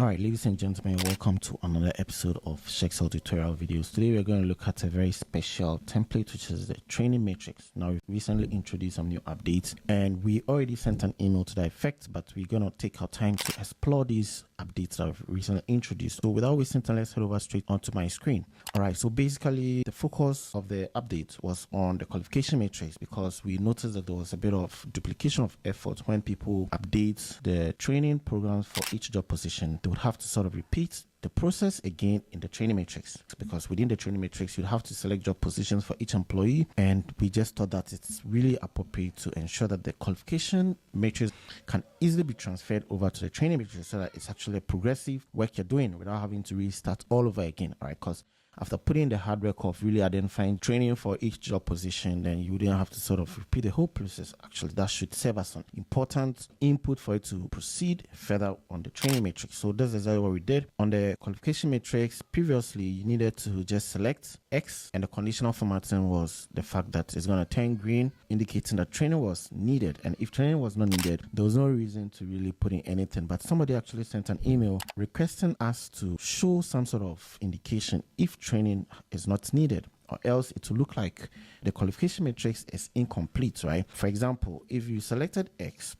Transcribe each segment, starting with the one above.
Alright, ladies and gentlemen, welcome to another episode of Excel tutorial videos. Today we're going to look at a very special template, which is the training matrix. Now, we've recently introduced some new updates and we already sent an email to that effect, but we're going to take our time to explore these updates that I've recently introduced. So without wasting time, let's head over straight onto my screen. Alright, so basically the focus of the update was on the qualification matrix because we noticed that there was a bit of duplication of effort when people update the training programs for each job position. They would have to sort of repeat the process again in the training matrix, because within the training matrix you'd have to select job positions for each employee, and we just thought that it's really appropriate to ensure that the qualification matrix can easily be transferred over to the training matrix so that it's actually a progressive work you're doing without having to restart all over again. All right, because after putting the hard work of really identifying training for each job position, then you wouldn't have to sort of repeat the whole process. Actually, that should serve as an important input for it to proceed further on the training matrix. So this is exactly what we did. On the qualification matrix, previously you needed to just select X, and the conditional formatting was the fact that it's going to turn green, indicating that training was needed. And if training was not needed, there was no reason to really put in anything. But somebody actually sent an email requesting us to show some sort of indication if training is not needed, or else it will look like the qualification matrix is incomplete, right? For example, if you selected X,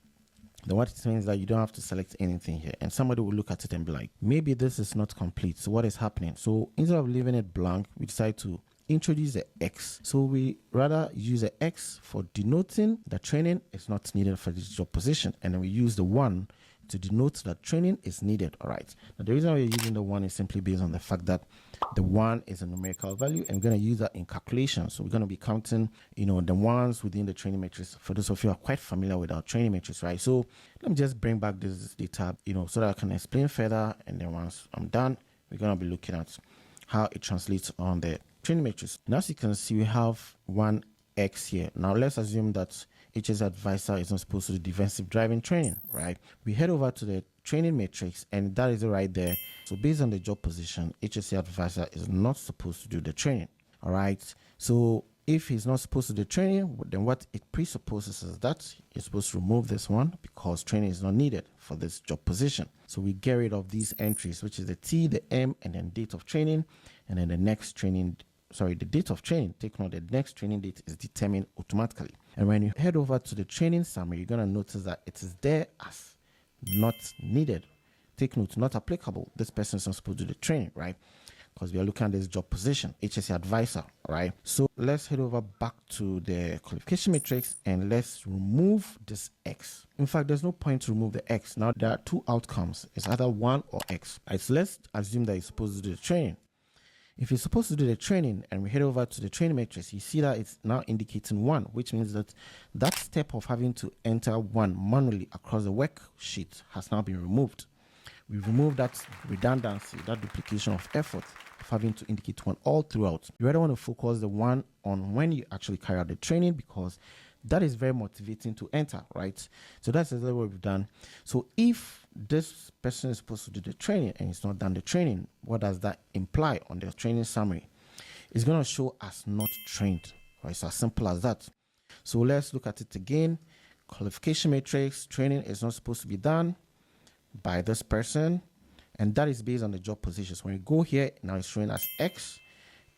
then what it means that you don't have to select anything here, and somebody will look at it and be like, maybe this is not complete, so what is happening? So instead of leaving it blank, we decide to introduce the X. So we rather use the X for denoting that training is not needed for this job position, and then we use the 1 to denote that training is needed. All right, now the reason why we're using the 1 is simply based on the fact that the 1 is a numerical value, and we're going to use that in calculation. So we're going to be counting, the ones within the training matrix. For those of you who are quite familiar with our training matrix, right? So let me just bring back this data, so that I can explain further, and then once I'm done, we're going to be looking at how it translates on the training matrix. And as you can see, we have 1X here. Now let's assume that HS advisor is not supposed to do defensive driving training, right? We head over to the training matrix, and that is it right there. So based on the job position, HSC advisor is not supposed to do the training. All right, so if he's not supposed to do training, then what it presupposes is that you're supposed to remove this one because training is not needed for this job position. So we get rid of these entries, which is the T, the M, and then date of training, and then the next training, the date of training. Take note, the next training date is determined automatically. And when you head over to the training summary, you're going to notice that it is there as not needed. Take note, not applicable. This person is not supposed to do the training, right? Because we are looking at this job position, HSC advisor, right? So let's head over back to the qualification matrix and let's remove this X. In fact, there's no point to remove the X. Now, there are two outcomes. It's either 1 or X. Right, so let's assume that he's supposed to do the training. If you're supposed to do the training and we head over to the training matrix, you see that it's now indicating 1, which means that that step of having to enter 1 manually across the worksheet has now been removed. We've removed that redundancy, that duplication of effort of having to indicate 1 all throughout. You rather want to focus the 1 on when you actually carry out the training, because that is very motivating to enter, right? So that's exactly what we've done. So if this person is supposed to do the training and it's not done the training, what does that imply on the training summary? It's going to show as not trained, right? It's as simple as that. So let's look at it again. Qualification matrix, training is not supposed to be done by this person, and that is based on the job positions. When you go here, now it's showing as X,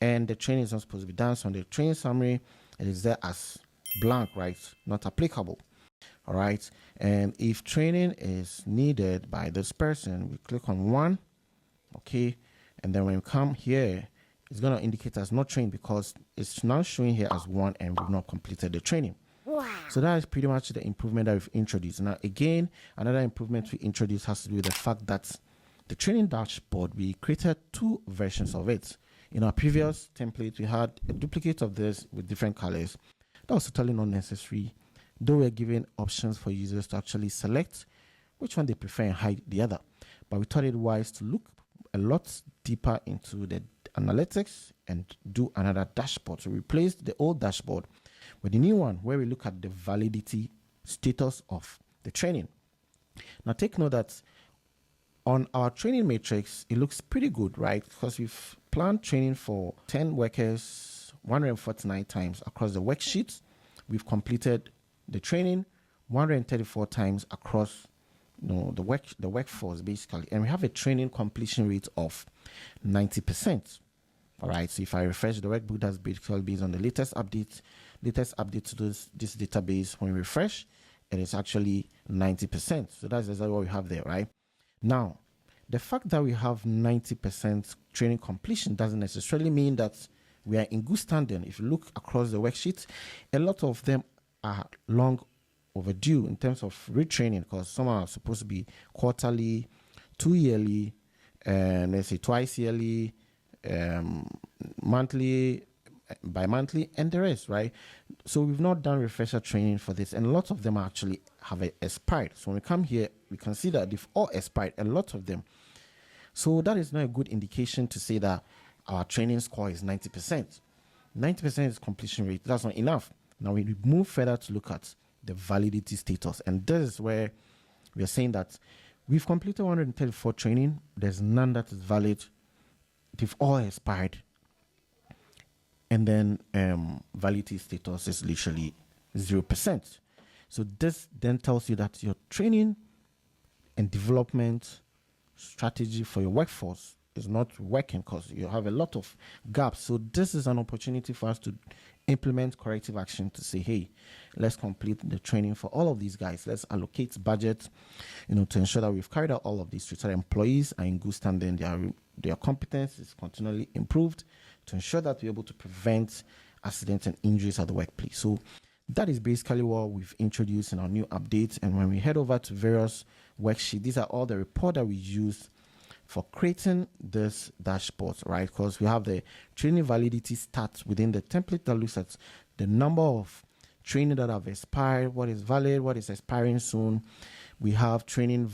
and the training is not supposed to be done. So on the training summary, it is there as blank, right? Not applicable. All right, and if training is needed by this person, we click on 1, okay, and then when you come here, it's going to indicate as not trained because it's now showing here as 1 and we've not completed the training. Wow. So that is pretty much the improvement that we've introduced. Now again, another improvement we introduced has to do with the fact that the training dashboard, we created 2 versions of it. In our previous template, we had a duplicate of this with different colors. That was totally not necessary, though we're giving options for users to actually select which one they prefer and hide the other. But we thought it wise to look a lot deeper into the analytics and do another dashboard. So we replaced the old dashboard with the new one where we look at the validity status of the training. Now take note that on our training matrix, it looks pretty good, right? Because we've planned training for 10 workers 149 times across the worksheets. We've completed the training 134 times across the workforce basically, and we have a training completion rate of 90%. All right, so if I refresh the workbook, that's basically based on the latest update to this database. When we refresh, it is actually 90%. So that's exactly what we have there, right? Now, the fact that we have 90% training completion doesn't necessarily mean that we are in good standing. If you look across the worksheet, a lot of them are long overdue in terms of retraining, because some are supposed to be quarterly, 2 yearly, and let's say twice yearly, monthly, bi-monthly, and the rest, right? So we've not done refresher training for this, and lots of them actually have expired. So when we come here, we can see that they've all expired, a lot of them. So that is not a good indication to say that our training score is 90%. 90% is completion rate. That's not enough. Now we move further to look at the validity status, and this is where we are saying that we've completed 134 training. There's none that is valid. They've all expired. And then validity status is literally 0%. So this then tells you that your training and development strategy for your workforce is not working, because you have a lot of gaps. So this is an opportunity for us to implement corrective action to say, hey, let's complete the training for all of these guys. Let's allocate budget, to ensure that we've carried out all of these, so that employees are in good standing. Their competence is continually improved, to ensure that we're able to prevent accidents and injuries at the workplace. So that is basically what we've introduced in our new updates. And when we head over to various worksheets, these are all the report that we use for creating this dashboard, right? Because we have the training validity stats within the template that looks at the number of training that have expired, what is valid, what is expiring soon. We have training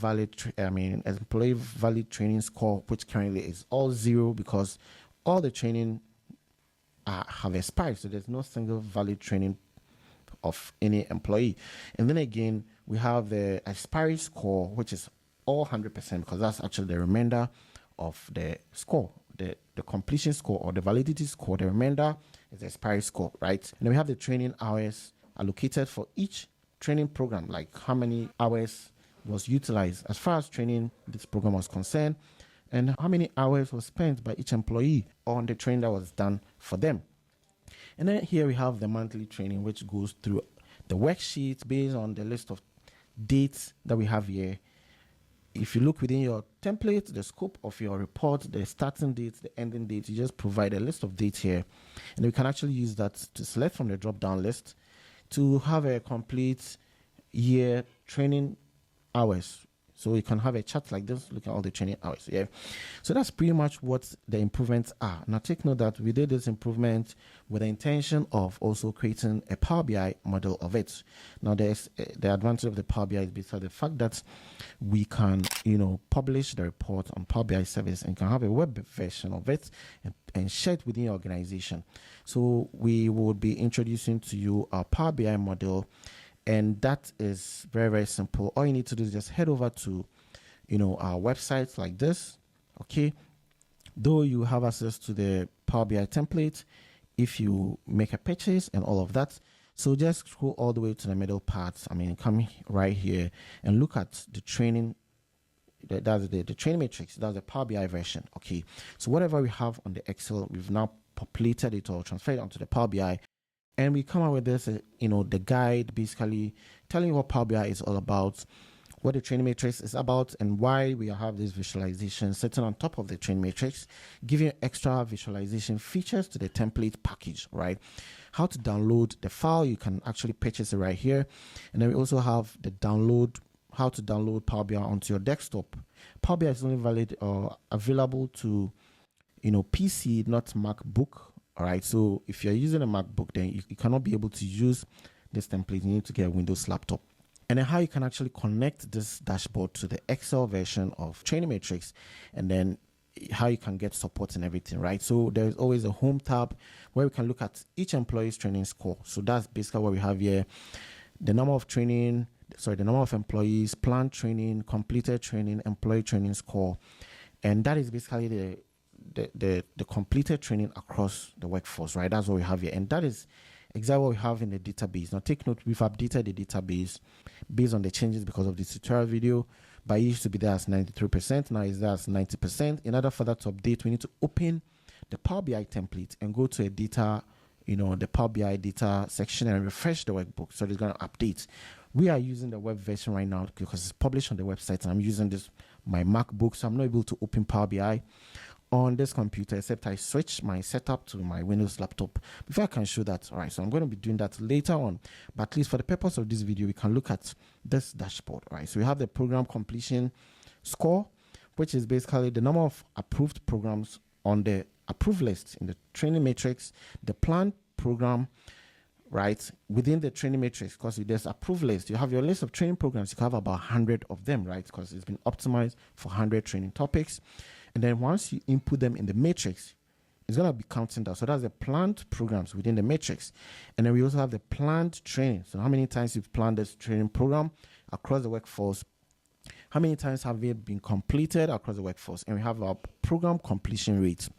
employee valid training score, which currently is all 0, because all the training have expired. So there's no single valid training of any employee. And then again, we have the expiry score, which is all 100%, because that's actually the remainder of the score, the completion score or the validity score. The remainder is the expiry score, right? And then we have the training hours allocated for each training program, like how many hours was utilized as far as training this program was concerned, and how many hours was spent by each employee on the training that was done for them. And then here we have the monthly training, which goes through the worksheet based on the list of dates that we have here. If you look within your template, the scope of your report, the starting date, the ending date, you just provide a list of dates here. And we can actually use that to select from the drop-down list to have a complete year training hours. So you can have a chart like this, look at all the training hours. Yeah. So that's pretty much what the improvements are. Now take note that we did this improvement with the intention of also creating a Power BI model of it. Now there's the advantage of the Power BI is basically the fact that we can, publish the report on Power BI service and can have a web version of it and share it within your organization. So we will be introducing to you our Power BI model. And that is very, very simple. All you need to do is just head over to, our websites like this. Okay. Though you have access to the Power BI template, if you make a purchase and all of that. So just scroll all the way to the middle part. Come right here and look at the training. That's the training matrix. That's the Power BI version. Okay. So whatever we have on the Excel, we've now populated it or transferred it onto the Power BI. And we come up with this, the guide, basically telling you what Power BI is all about, what the training matrix is about, and why we have this visualization sitting on top of the training matrix, giving extra visualization features to the template package, right? How to download the file. You can actually purchase it right here. And then we also have the how to download Power BI onto your desktop. Power BI is only valid or available to, PC, not MacBook. All right, so if you're using a MacBook, then you cannot be able to use this template. You need to get a Windows laptop. And then how you can actually connect this dashboard to the Excel version of Training Matrix, and then how you can get support and everything, right? So there's always a home tab where we can look at each employee's training score. So that's basically what we have here. The number of employees, planned training, completed training, employee training score. And that is basically the completed training across the workforce, right? That's what we have here, and that is exactly what we have in the database. Now take note, we've updated the database based on the changes because of this tutorial video, but it used to be there as 93%. Now it's there as 90%. In order for that to update, we need to open the Power BI template and go to a data, the Power BI data section and refresh the workbook. So it's going to update. We are using the web version right now because it's published on the website, and I'm using my MacBook, so I'm not able to open Power BI on this computer except I switch my setup to my Windows laptop before I can show that. All right, so I'm going to be doing that later on, but at least for the purpose of this video, we can look at this dashboard. All right, so we have the program completion score, which is basically the number of approved programs on the approved list in the training matrix, the planned program, right, within the training matrix, because there's approved list. You have your list of training programs. You can have about 100 of them, right, because it's been optimized for 100 training topics. And then once you input them in the matrix, it's going to be counting that. So that's the planned programs within the matrix. And then we also have the planned training. So how many times you've planned this training program across the workforce? How many times have it been completed across the workforce? And we have our program completion rate,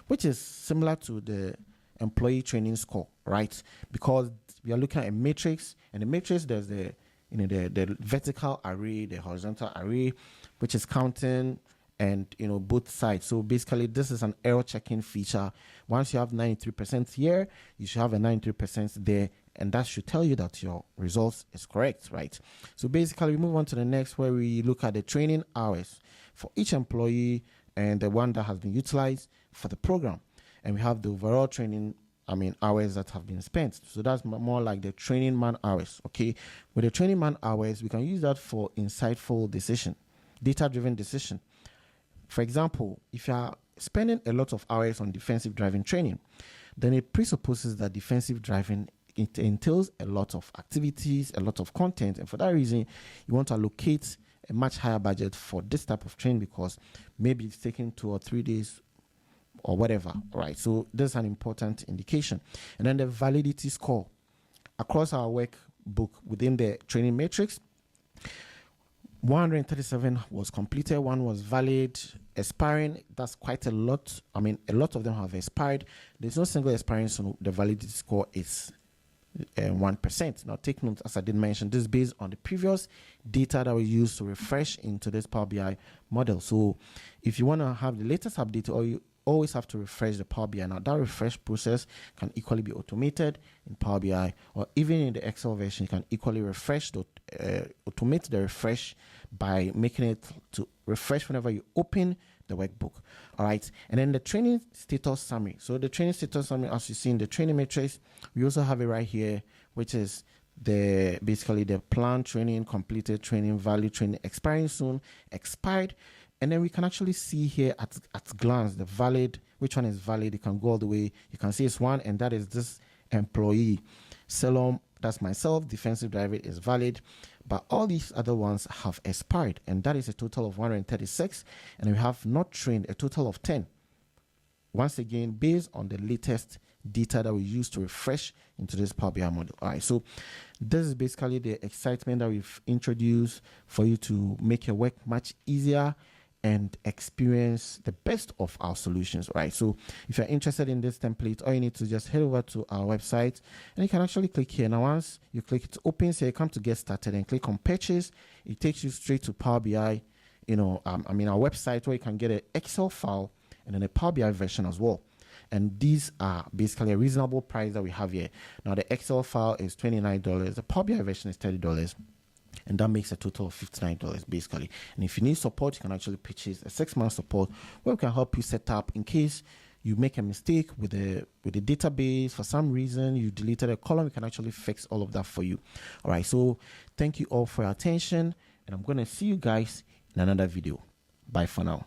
which is similar to the employee training score, right? Because we are looking at a matrix, and the matrix, there's the vertical array, the horizontal array, which is counting and both sides. So basically this is an error checking feature. Once you have 93% here, you should have a 93% there, and that should tell you that your results is correct, right? So basically we move on to the next, where we look at the training hours for each employee and the one that has been utilized for the program. And we have the overall training hours that have been spent. So that's more like the training man hours. Okay, with the training man hours, we can use that for insightful decision, data-driven decision. For example, if you are spending a lot of hours on defensive driving training, then it presupposes that defensive driving, it entails a lot of activities, a lot of content, and for that reason, you want to allocate a much higher budget for this type of training, because maybe it's taking 2 or 3 days or whatever. All right, so this is an important indication. And then the validity score across our workbook within the training matrix, 137 was completed, 1 was valid. Expiring, that's quite a lot. A lot of them have expired. There's no single expiring, so the validity score is 1%. Now take note, as I did mention, this is based on the previous data that we used to refresh into this Power BI model. So if you want to have the latest update, or you always have to refresh the Power BI. Now that refresh process can equally be automated in Power BI, or even in the Excel version, you can equally refresh automate the refresh by making it to refresh whenever you open the workbook. All right, and then the training status summary. So the training status summary, as you see in the training matrix, we also have it right here, which is basically the planned training, completed training, valid training, expiring soon, expired. And then we can actually see here at glance the valid, which one is valid. You can go all the way. You can see it's 1, and that is this employee. Salom, that's myself. Defensive driver is valid, but all these other ones have expired, and that is a total of 136. And we have not trained, a total of 10. Once again, based on the latest data that we use to refresh into this Power BI model. All right, so this is basically the excitement that we've introduced for you to make your work much easier and experience the best of our solutions. Right, so if you're interested in this template, all you need to just head over to our website, and you can actually click here. Now once you click, it opens here, you come to get started and click on purchase. It takes you straight to Power BI, our website, where you can get an Excel file and then a Power BI version as well. And these are basically a reasonable price that we have here. Now the Excel file is $29, the Power BI version is $30. And that makes a total of $59 basically. And if you need support, you can actually purchase a 6-month support, where we can help you set up in case you make a mistake with the database. For some reason you deleted a column, we can actually fix all of that for you. All right, so thank you all for your attention, and I'm going to see you guys in another video. Bye for now.